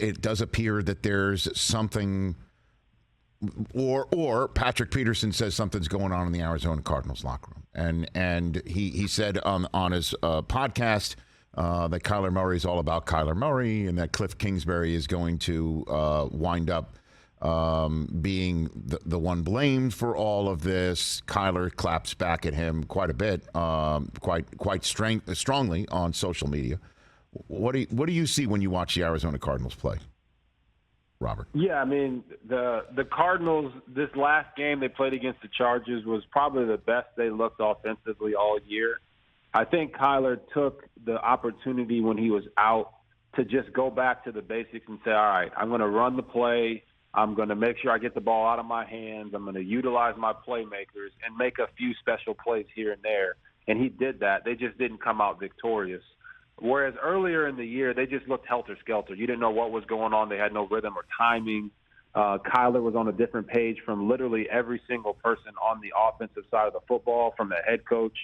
it does appear that there's something, or Patrick Peterson says something's going on in the Arizona Cardinals locker room, and he said on his podcast that Kyler Murray is all about Kyler Murray, and that Cliff Kingsbury is going to wind up being the one blamed for all of this. Kyler claps back at him quite a bit, quite strongly on social media. What do you see when you watch the Arizona Cardinals play, Robert? Yeah, I mean, the Cardinals, this last game they played against the Chargers was probably the best they looked offensively all year. I think Kyler took the opportunity when he was out to just go back to the basics and say, all right, I'm going to run the play. I'm going to make sure I get the ball out of my hands. I'm going to utilize my playmakers and make a few special plays here and there. And he did that. They just didn't come out victorious. Whereas earlier in the year, they just looked helter-skelter. You didn't know what was going on. They had no rhythm or timing. Kyler was on a different page from literally every single person on the offensive side of the football, from the head coach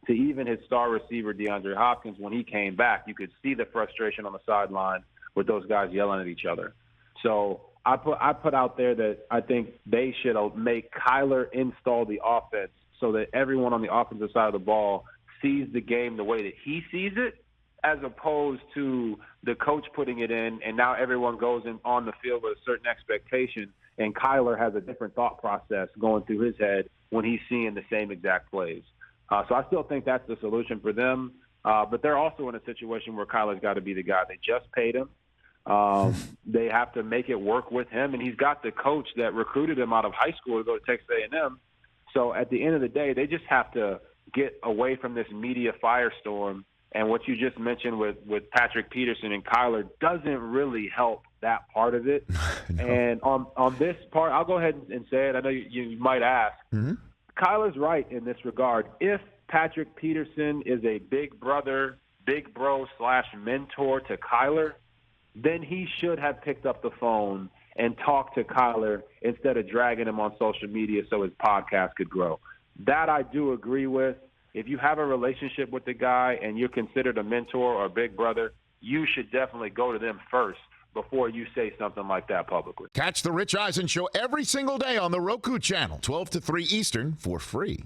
to even his star receiver, DeAndre Hopkins. When he came back, you could see the frustration on the sideline with those guys yelling at each other. So I put out there that I think they should make Kyler install the offense so that everyone on the offensive side of the ball sees the game the way that he sees it, as opposed to the coach putting it in, and now everyone goes in on the field with a certain expectation, and Kyler has a different thought process going through his head when he's seeing the same exact plays. So I still think that's the solution for them. But they're also in a situation where Kyler's got to be the guy. They just paid him. They have to make it work with him, and he's got the coach that recruited him out of high school to go to Texas A&M. So at the end of the day, they just have to get away from this media firestorm. And what you just mentioned with Patrick Peterson and Kyler doesn't really help that part of it. No. And on this part, I'll go ahead and say it. I know you might ask. Mm-hmm. Kyler's right in this regard. If Patrick Peterson is a big brother, big bro / mentor to Kyler, then he should have picked up the phone and talked to Kyler instead of dragging him on social media so his podcast could grow. That I do agree with. If you have a relationship with the guy and you're considered a mentor or a big brother, you should definitely go to them first before you say something like that publicly. Catch the Rich Eisen Show every single day on the Roku channel, 12 to 3 Eastern, for free.